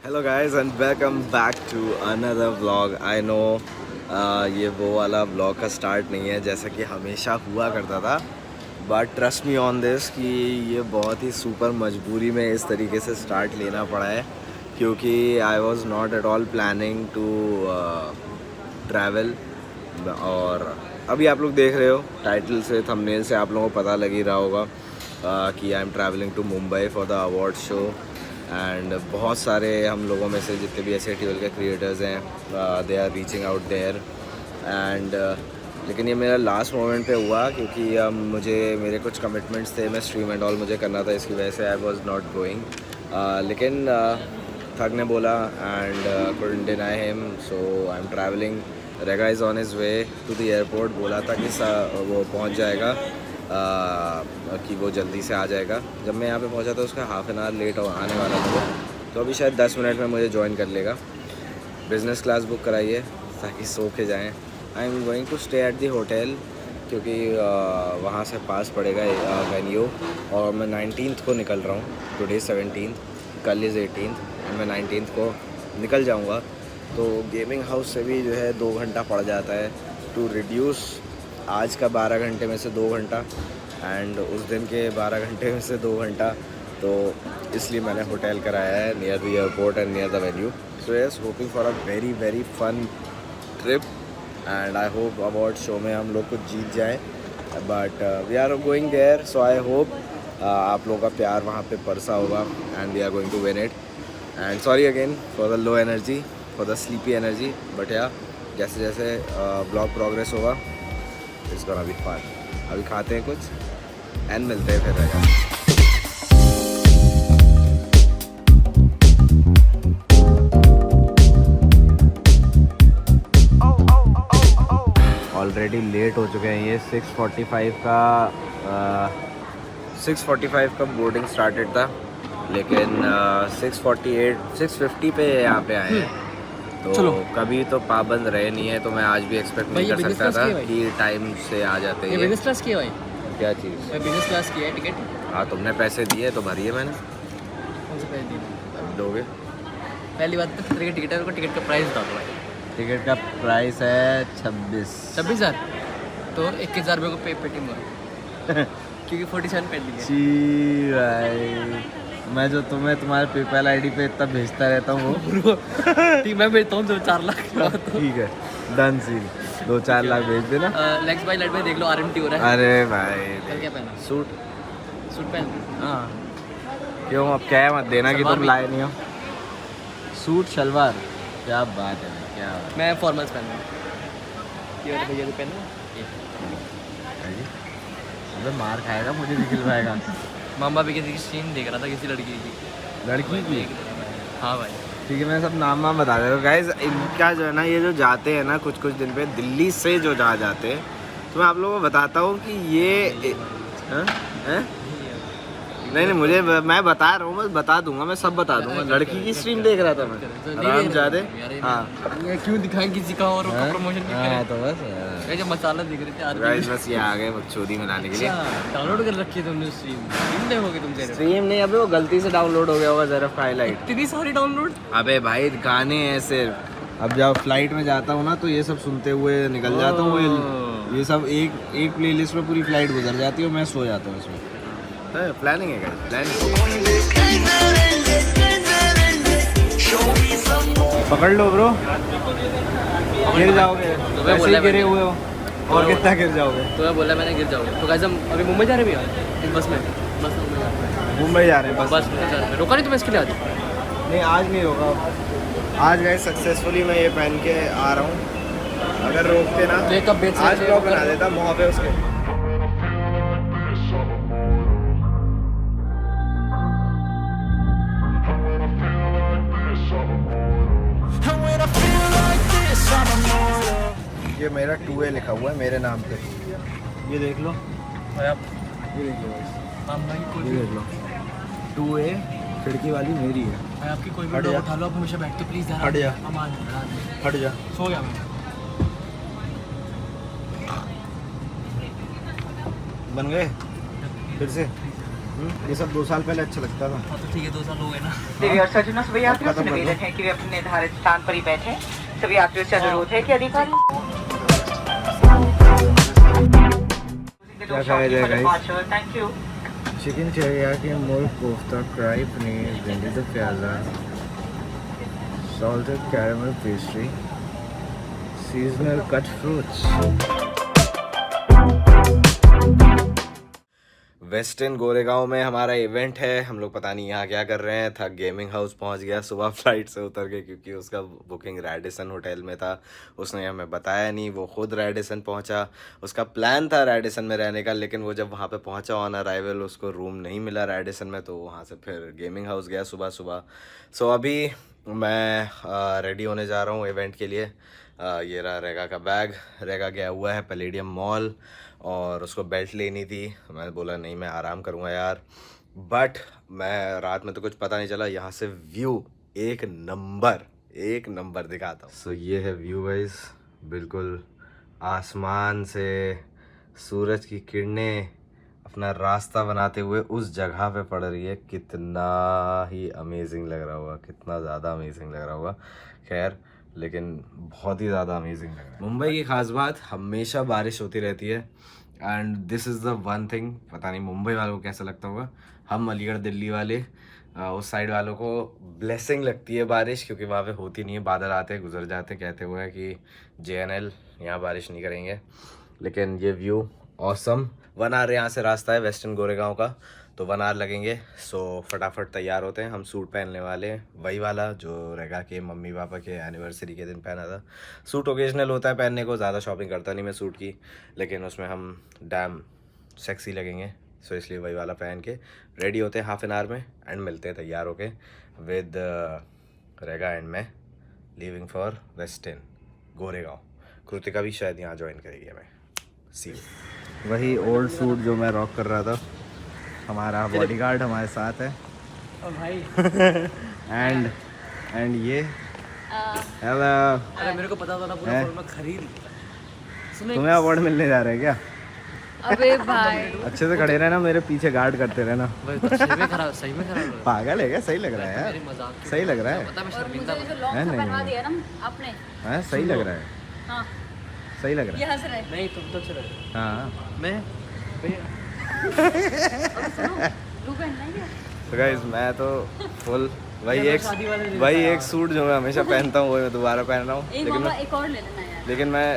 Hello guys and welcome back to another vlog. I know ये वो वाला vlog का स्टार्ट नहीं है जैसा कि हमेशा हुआ करता था, but trust me on this कि ये बहुत ही सुपर मजबूरी में इस तरीके से स्टार्ट लेना पड़ा है, क्योंकि I was not at all planning to travel. और अभी आप लोग देख रहे हो टाइटल से, थंबनेल से आप लोगों को पता लग ही रहा होगा कि I am travelling to Mumbai for the award show. And बहुत सारे हम लोगों में से जितने भी ऐसे टीवी के क्रिएटर्स हैं they are reaching out there. And लेकिन ये मेरा लास्ट मोमेंट पे हुआ, क्योंकि मुझे मेरे कुछ कमिटमेंट्स थे, मैं स्ट्रीम एंड ऑल मुझे करना था, इसकी वजह से आई वाज नॉट गोइंग। लेकिन थक ने बोला and couldn't deny him, so I am travelling. रेगा is on his way to the airport, बोला था कि वो पहुंच जाएगा, कि वो जल्दी से आ जाएगा। जब मैं यहाँ पे पहुँचा था उसका हाफ एन आवर लेट आने वाला था, तो अभी शायद 10 मिनट में मुझे ज्वाइन कर लेगा। बिज़नेस क्लास बुक कराइए ताकि सो के जाएँ। I am going to stay at the hotel, क्योंकि वहाँ से पास पड़ेगा वेन्यू। और मैं 19th को निकल रहा हूँ, टुडे 17th, कल इज़ 18th, एंड मैं 19th को निकल जाऊँगा। तो गेमिंग हाउस से भी जो है 2 घंटा पड़ जाता है, टू रिड्यूस आज का 12 घंटे में से 2 घंटा एंड उस दिन के 12 घंटे में से 2 घंटा। तो इसलिए मैंने होटल कराया है near the airport and near the venue. So yes, hoping for a very very fun trip and I hope award show में हम लोग कुछ जीत जाएँ, but we are going there. So I hope आप लोगों का प्यार वहाँ पे परसा होगा and we are going to win it. And sorry again for the low energy, for the sleepy energy, but yeah जैसे जैसे ब्लॉग प्रोग्रेस होगा इट्स गोना बी फन। अभी खाते हैं कुछ एंड मिलते हैं फिर रहेगा। ऑलरेडी लेट हो चुके हैं। ये 6:45 का बोर्डिंग स्टार्टेड था, लेकिन 6:50 पे यहाँ पे आए हैं। तो चलो, कभी तो पाबंद रहे नहीं है, तो मैं आज भी एक्सपेक्ट नहीं कर सकता था कि टाइम से आ जाते हैं। बिजनेस क्लास की है भाई? क्या चीज़? बिजनेस क्लास की है टिकट। हाँ, तुमने पैसे दिए तो भरिए मैंने। कौन से पैसे दिए? दोगे? पहली बात तो कितने का टिकट है, टिकट का प्राइस बता दो भाई। टिकट का प्राइस है 26,000। तो 21,000 रुपये को पेटीएम करो क्योंकि 47 पेंडिंग है। जी भाई, मैं जो तुम्हें तुम्हारे पेपैल आईडी पे इतना भेजता रहता हूँ वो ठीक, मैं भेजता हूँ 2-4 लाख। ठीक है, डन सीन। 2-4 लाख भेज देना। लेग्स बाय लाइट में देख लो, आरएमटी हो रहा है। अरे भाई, कल क्या पहना? सूट पहन। हाँ, क्यों अब कह मत देना कि तुम लाए नहीं हो। सूट शलवार, क्या बात है, क्या बात मैं फॉर्मल्स पहन रहा हूँ। ये वाले भैया को पहनना है जी। अबे मार खाएगा, मुझे भी खिलवाएगा। मामा भी किसी की सीन देख रहा था, किसी लड़की की। हाँ भाई, ठीक है, मैं सब नाम बता दे रहा हूँ गाइज। इनका जो है ना, ये जो जाते हैं ना कुछ दिन पे दिल्ली से जो जहाँ जाते हैं, तो मैं आप लोगों को बताता हूँ कि ये नहीं मुझे, मैं बता रहा हूँ, मैं बता दूंगा, मैं सब बता दूंगा। लड़की की स्ट्रीम देख रहा था मैं, आराम ज़्यादा। हाँ, ये क्यों दिखाएं किसी का और उसका प्रमोशन क्यों करें? तो बस जब मसाला दिख रहे थे यार, गाइस बस ये आ गए बकचोदी मनाने के लिए। डाउनलोड कर रखी है तुमने स्ट्रीम देखोगे तुम? स्ट्रीम नहीं, अबे वो गलती से डाउनलोड हो गया होगा ज़रा हाईलाइट। इतनी सारी डाउनलोड? अबे भाई गाने हैं सिर्फ। अब जब फ्लाइट में जाता हूँ ना, तो ये सब सुनते हुए निकल जाता हूँ। ये सब एक प्लेलिस्ट में पूरी फ्लाइट गुजर जाती है, मैं सो जाता हूँ इसमें। प्लानिंग है गाइस, प्लानिंग। पकड़ लो ब्रो, गिर जाओगे, वैसे ही गिरे हुए हो, और कितना गिर जाओगे? तो मैं बोला, मैंने गिर जाओगे। तो गाइस हम अभी मुंबई जा रहे हैं भैया, इस बस में। मुंबई जा रहे हैं बस में। रोका नहीं तुम्हें इसके लिए आज? नहीं, आज नहीं होगा। आज गए सक्सेसफुली मैं ये पहन के आ रहा हूँ। अगर रोकते ना तो आज ब्लॉग बना देता वहाँ पे उसके। ये मेरा 2A लिखा हुआ है मेरे नाम पे, ये देख लो। आप ये देख लो भाई, ये देख लो, 2A खिड़की वाली मेरी है। मैं आपकी कोई हट वीडियो जा। उठा लो, आप हमेशा बैठते प्लीज यार। हट जा। अमान हट जा। सो गया मैं। बन गए फिर से ये सब 2 साल पहले अच्छा लगता था। हाँ तो ठीक है 2 साल हो गए ना। देवी और सज्जनों सभी यात्रियों से निवेदन है कि वे अपने निर्धारित स्थान पर ही बैठे। सभी यात्रियों से अनुरोध है कि अधिकारी क्या खाया जाएगा? Thank you. चिकन टेरियाकी, मोर कोफ्ता, कढ़ाई पनीर, भिंडी का प्याजा, salted caramel pastry, seasonal cut fruits. Western Goregaon में हमारा इवेंट है। हम लोग पता नहीं यहाँ क्या कर रहे हैं। था गेमिंग हाउस पहुँच गया सुबह फ्लाइट से उतर के, क्योंकि उसका बुकिंग रेडिसन होटल में था। उसने हमें बताया नहीं, वो खुद रेडिसन पहुँचा। उसका प्लान था रेडिसन में रहने का, लेकिन वो जब वहाँ पे पहुँचा ऑन अराइवल उसको रूम नहीं मिला रेडिसन में, तो वहाँ से फिर गेमिंग हाउस गया सुबह सुबह। सो अभी मैं रेडी होने जा रहा हूँ इवेंट के लिए। ये रहा रेगा का बैग। रेगा गया हुआ है पैलेडियम मॉल और उसको बेल्ट लेनी थी। मैंने बोला नहीं, मैं आराम करूँगा यार। बट मैं रात में तो कुछ पता नहीं चला। यहाँ से व्यू एक नंबर दिखाता हूँ। सो ये है व्यू गाइस, बिल्कुल आसमान से सूरज की किरणें अपना रास्ता बनाते हुए उस जगह पे पड़ रही है। कितना ही अमेजिंग लग रहा होगा, कितना ज़्यादा अमेजिंग लग रहा होगा। खैर, लेकिन बहुत ही ज़्यादा अमेजिंग लग रहा है। मुंबई की खास बात, हमेशा बारिश होती रहती है। And this is the one thing, पता नहीं मुंबई वालों को कैसा लगता होगा। हम अलीगढ़ दिल्ली वाले उस साइड वालों को ब्लेसिंग लगती है बारिश, क्योंकि वहाँ पे होती नहीं है। बादल आते गुजर जाते, कहते हुए हैं कि JNL यहाँ बारिश नहीं करेंगे। लेकिन ये व्यू ऑसम। 1 आवर यहाँ से रास्ता है वेस्टर्न गोरेगांव का, तो 1 आवर लगेंगे। सो फटाफट तैयार होते हैं। हम सूट पहनने वाले हैं, वही वाला जो रेगा के मम्मी पापा के एनिवर्सरी के दिन पहना था। सूट ओकेजनल होता है पहनने को, ज़्यादा शॉपिंग करता नहीं मैं सूट की, लेकिन उसमें हम डैम सेक्सी लगेंगे। सो इसलिए वही वाला पहन के रेडी होते हैं हाफ एन आवर में, एंड मिलते हैं तैयार होके विद रेगा एंड मैं leaving for western Goregaon. Kritika भी शायद यहाँ ज्वाइन करेगी हमें। सी वही ओल्ड सूट जो मैं रॉक कर रहा था। हमारा बॉडीगार्ड हमारे साथ है भाई। एंड ये हेलो। अरे मेरे को पता था ना, पूरा फॉर्म खरीद। तुम्हें अवार्ड मिलने जा रहे हैं क्या? अबे भाई अच्छे से खड़े रहना, मेरे पीछे गार्ड करते रहना। सही में खराब पागल है क्या? सही लग रहा है यार, सही लग रहा है। पता मैं शर्मिंदा मुझे जो लॉन्ग सा बनवा दिया ना आपने। हाँ सही लग रहा है, हाँ सही लग रहा ये है। हंस रहे। नहीं तुम तो अच्छे लग रहे हो। हाँ मैं ब्लू पेन नहीं है। तो गाइस मैं तो फुल वही एक सूट जो मैं हमेशा पहनता हूँ वही मैं दोबारा पहन रहा हूँ। एक और ले लेना यार। लेकिन मैं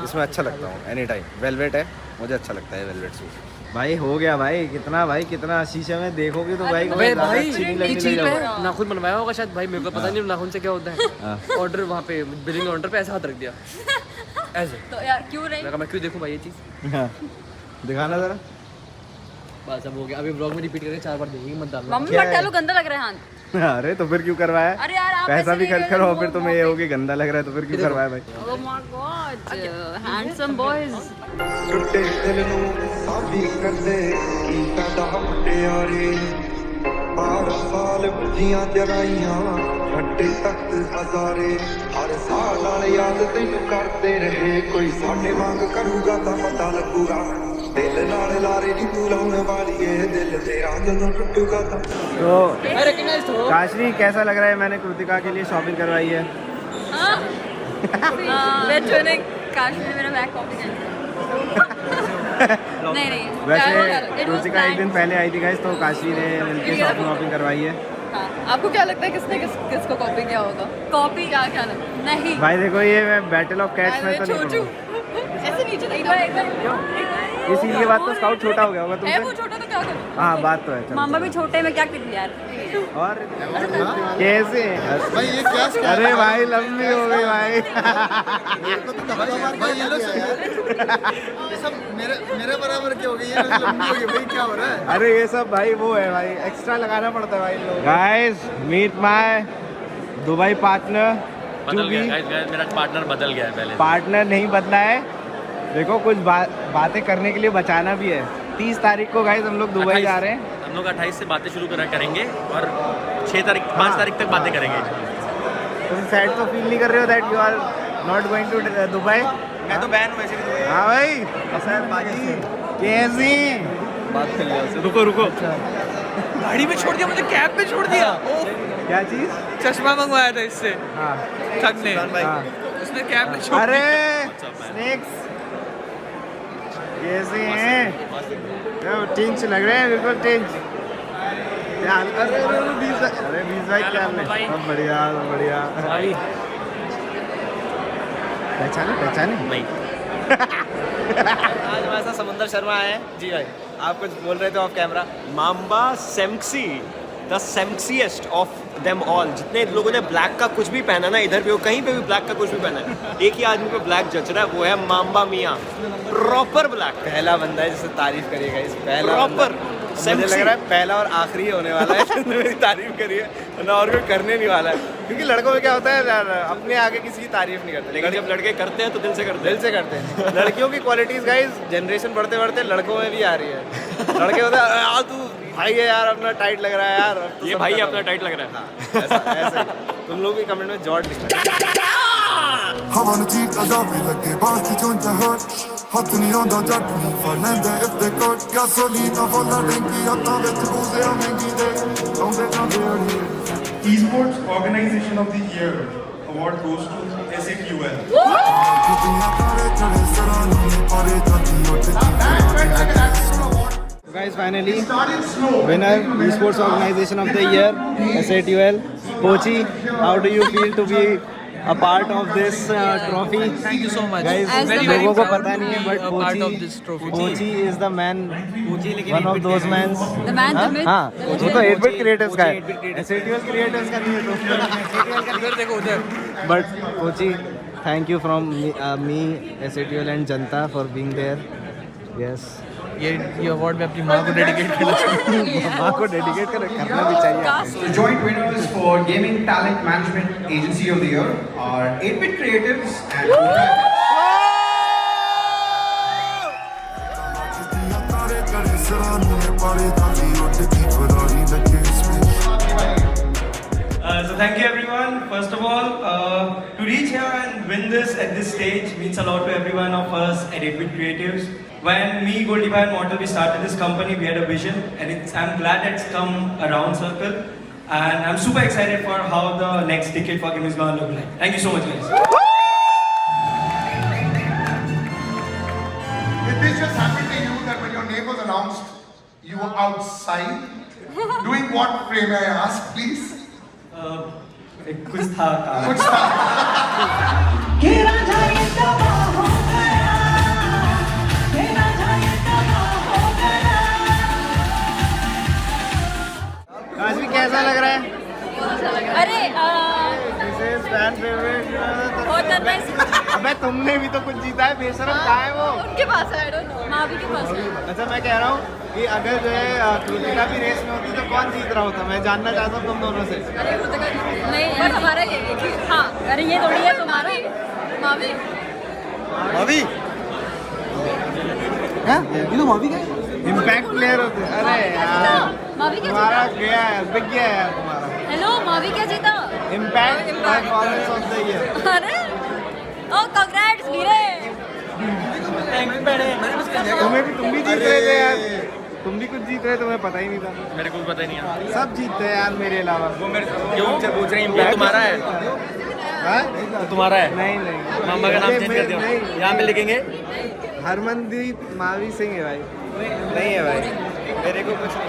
इसमें अच्छा लगता हूँ एनी टाइम। वेलवेट है, मुझे अच्छा लगता है वेलवेट सूट। भाई हो गया भाई, कितना शीशे में देखोगे तो भाई अबे भाई अच्छी नहीं ये लगने चीज लग पे जाओगे। नाखून बनवाया होगा शायद भाई, मेरे को पता नहीं नाखून से क्या होता है। ऑर्डर वहाँ पे बिलिंग काउंटर पे ऐसा हाथ रख दिया ऐसे। तो यार क्यों नहीं? मैं कहा मैं क्यों देखूं भाई ये चीज। हाँ, दिखाना जरा। बस अब हो गया। अभी ब्लॉग में रिपीट करके 4 बार देखेंगे, मत डालना। मम्मी मत डालो, गंदा लग रहा है हाथ। अरे तो फिर क्यों करवाया? अरे यार आप पैसा ऐसे भी नहीं खर्च करो, करोगे, फिर तुम्हें ये हो कि गंदा लग रहा है, तो फिर क्यों करवाया भाई? Oh my god, handsome boys. टुੱਟੇ ਦਿਲ ਨੂੰ ਸਾਡੀ ਕਰਦੇ ਕੀ ਫਾਇਦਾ ਮੁਟਿਆਰੇ 12 ਸਾਲ ਬੁੱਝੀਆਂ ਜਗਾਈਆਂ ਛੱਡੇ ਤਖਤ ਹਜ਼ਾਰੇ ਹਰ ਸਾਲ ਨਾਲ ਯਾਦ ਤੈਨੂੰ ਕਰਦੇ ਰਹੇ ਕੋਈ ਸਾਡੇ ਵਾਂਗ ਕਰੂਗਾ ਤਾਂ ਪਤਾ ਲੱਗੂਗਾ ਦਿਲ ਨਾਲ ਲਾਰੇ ਨੀ ਤੂੰ ਲਾਉਣ ਵਾਲੀ ਏ ਦਿਲ ਤੇਰਾ ਜਦੋਂ ਟੁੱਟੂਗਾ ਤਾਂ तो काशरी कैसा लग रहा है? मैंने कृतिका के लिए शॉपिंग करवाई है। बच्चों ने काश ने मेरा बैग कॉपी कर दिया। नहीं वैसे कृतिका एक दिन पहले आई थी गाइस, तो काशरी ने मिलकर शॉपिंग करवाई है। हाँ, आपको क्या लगता है किसने किसको कॉपी किया होगा? कॉपी क्या नहीं भाई देखो ये मैं बैटल ऑफ कैट्स में तो नहीं छोटू ऐसे नीचे नहीं इसीलिए बात तो स्काउट छोटा हो गया होगा है तुमसे। वो छोटा तो क्या करूं? हाँ बात तो है। चलो। मामा भी छोटे में क्या कर यार। और कैसे भाई ये क्या? अरे भाई लंबी हो गई भाई। भाई ये लोग ये सब मेरे बराबर की हो गई, ये लोग लंबी हो गई भाई, क्या हो रहा है? अरे ये सब भाई वो है भाई, एक्स्ट्रा लगाना पड़ता है भाई इन लोगों। Guys meet my Dubai partner. बदल गया गाइस, मेरा पार्टनर बदल गया है। पहले पार्टनर नहीं बदला है। देखो कुछ बातें करने के लिए बचाना भी है। 30 तारीख को गाइस हम लोग दुबई जा रहे हैं। हम लोग 28 से बातें शुरू करेंगे और 5 तारीख तक बातें करेंगे। तुम सैड तो फील नहीं कर रहे हो that you are not going to Dubai? मैं तो बैन हूँ ऐसे भी। हाँ भाई बाजी कैसी बात कर लिया। रुको गाड़ी में छोड़ दिया, मुझे कैब में छोड़ दिया। क्या चीज? चश्मा मंगवाया था इससे हाँ ठग ने, उसने कैब में छोड़ अरे स्नेक्स कैसे हैं? टिंच लग रहे हैं, बिल्कुल टिंच। अरे 20 भाई क्या हाल है? सब बढ़िया सब बढ़िया। भाई पहचाने नहीं। आज हमारे साथ समुंदर शर्मा आए हैं। जी भाई, आप कुछ बोल रहे थे ऑफ कैमरा। माम्बा sexy, the sexiest of them all. जितने लोगों ने ब्लैक का कुछ भी पहना ना, इधर भी हो कहीं पे भी ब्लैक का कुछ भी पहना है, एक ही आदमी पे ब्लैक जच रहा है, वो है माम्बा मियाँ। प्रॉपर ब्लैक, पहला बंदा है जिसे तारीफ करिएगा इस पहला प्रॉपर। मुझे लग रहा है पहला और आखिरी होने वाला है जिसने मेरी तारीफ करी है, वरना और कोई करने नहीं वाला है। क्योंकि लड़कों में क्या होता है यार, अपने आगे किसी की तारीफ नहीं करते, लेकिन जब लड़के करते हैं तो दिल से करते हैं। लड़कियों की क्वालिटीज गाइस जनरेशन बढ़ते बढ़ते लड़कों में भी आ रही है। लड़के होते हैं यार तू भाई है यार, अपना टाइट लग रहा है यार, तो ये भाई अपना टाइट लग रहा है। ऐसा ही। तुम लोग भी कमेंट में जॉर्ज लिखना। ਹਵਾ ਨੂੰ ਚੀਕ ਅਜ਼ਾਬੀ ਲੱਗੇ ਬਾਸ ਚ ਚੁੰਝ ਹਟ ਹੱਥ ਨਹੀਂ ਆਉਂਦਾ ਜੱਟ ਨੂੰ ਫੜ ਲੈਂਦਾ if they cut gasolina ਫੁੱਲਾ ਟੈਂਕੀ ਹੱਥਾਂ ਵਿੱਚ ਬੂਜ਼ੇ ਮਹਿੰਗੀ ਦੇ ਲਾਉਂਦੇ ਜਾਂਦੇ ਅੜੀਏ Esports Organization of the Year award goes to SAQL. ਕਿਤੀਆਂ ਤਾਰੇ ਚੜੇ ਸਰਾਂ ਨੂੰ ਪਰੇ ਜਾਂਦੀ ਉੱਠ Guys, finally, winner Esports Organization of the Year, SATUL, Kochi. How do you feel to be a part of this trophy? Thank you so much. Guys, As the लोगों को proud पता नहीं है, to be but a part of this trophy. Kochi is the man, one of those men. The man, the myth, हाँ, the वो legend. तो 8-bit creators का है, SATUL creators का नहीं है तो। उधर देखो उधर। But Kochi, thank you from me, SATUL and Janata for being there. Yes. ये अवार्ड मैं अपनी माँ को डेडिकेट करना चाहता हूँ। माँ को डेडिकेट करना भी चाहिए। The joint winners for Gaming Talent Management Agency of the Year are 8-Bit Creatives and ਕਿਤੀਆਂ ਤਾਰੇ ਚੜੇ ਸਰਾਂ ਨੂੰ ਪਰੇ ਜਾਂਦੀ ਉੱਠ ਦੀ ਫਰਾਰੀ ਲੱਗੇ So thank you everyone. First of all, to reach here and win this at this stage means a lot to every one of us at 8-Bit Creatives. When me, Goldie and Mortal, we started this company, we had a vision, and I'm glad it's come around circle, and I'm super excited for how the next decade for gaming is gonna look like. Thank you so much, guys. Did this just happen to you that when your name was announced, you were outside? Doing what, Prem, I ask, please? कुछ था काम. Good stuff. आज भी कैसा लग रहा है? अरे This is fan favorite. बहुत नाइस। अबे तुमने भी तो कुछ जीता है, बेशरम कहाँ है वो? उनके पास है, I don't know। मावी के पास है। अच्छा मैं कह रहा हूँ कि अगर जो है कृतिका भी रेस में होती तो कौन जीत रहा होता? मैं जानना चाहता हूँ तुम दोनों से। अरे वो तो नहीं, पर हमारा ये हाँ, अरे ये थोड़ी है तुम्हारा मावी। अभी ये तो मावी का इम्पैक्ट प्लेयर होते हैं। अरे यार मावी क्या तुम्हारा जीता? गया है, बिक गया है यार तुम्हारा। हेलो मावी क्या जीता? Impact performance of the year. अरे ओ कांग्रेट्स वीरे। तुम भी जीत रहे थे यार, तुम भी कुछ जीत रहे, तुम्हें पता ही नहीं था। मेरे को भी पता ही नहीं है। सब जीतते हैं यार मेरे अलावा। वो मेरे क्यों मुझसे पूछ रहे हैं? तुम्हारा है, हाँ? तुम्हारा है। नहीं नहीं, मामा का नाम चेंज कर दियो, नहीं, यहाँ पे लिखेंगे हरमनदीप मावी सिंह है भाई। नहीं है भाई, मेरे को कुछ नहीं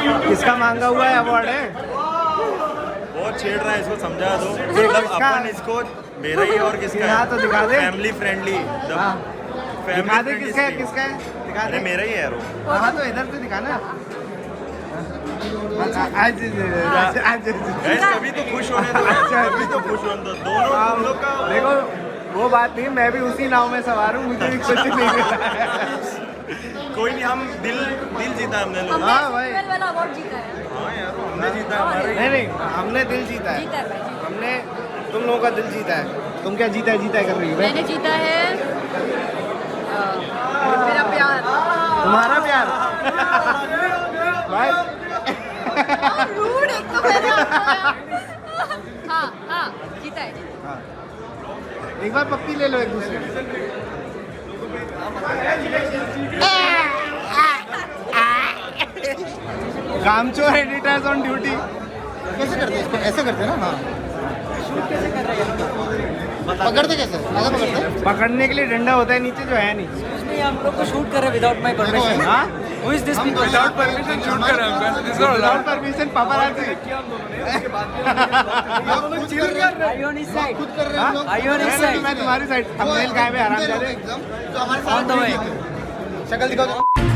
मिलता। किसका मांगा हुआ है अवार्ड है? बहुत छेड़ रहा है, इसको समझा दो। मतलब अपन इसको मेरा ही और किसका यहाँ तो दिखा दे। Family friendly. हाँ। दिखा दे किसका है, किसका है? दिखा दे। मेरा ही है यार वो। हाँ तो इधर से दिखाना। आज कभी तो खुश होने दो, कभी तो खुश होने दो। दोनों हम लोग का देखो वो बात नहीं, मैं भी उसी नाव में सवार हूँ, मुझे भी कुछ नहीं मिला। कोई नहीं, हम दिल जीता हमने लोग। हमने हाँ भाई। फेस्टिवल वाला अवार्ड जीता है। हाँ यार, हमने जीता, हमारा ही। नहीं नहीं, हमने दिल जीता है। जीता है भाई, जीता है। हमने तुम लोगों का दिल जीता है। तुम क्या जीता है कर रही हो? मैंने जीता है मेरा प्यार। तुम्हारा प्यार भाई। रूड एक तो मैंने हाँ हाँ जीता है। हाँ। एक बार पप्पी ले लो एक दूसरे की। कामचोर एडिटर्स ऑन ड्यूटी. कैसे करते हैं इसको? ऐसे करते हैं ना. हाँ, पकड़ते कैसे? ऐसा पकड़ते हैं. पकड़ने के लिए डंडा होता है नीचे, जो है नहीं. नहीं, हम लोग को शूट कर रहे विदाउट माय परमिशन. हाँ, who is this people? Without permission shoot कर रहे हैं. Without permission paparazzi. I on his side. खुद कर रहे हैं हम लोग. I on his side. मैं तुम्हारी साइड. थंबनेल कहाँ पे हरामजादे. तो हमारे On the way. साथ शक्ल दिखाओ.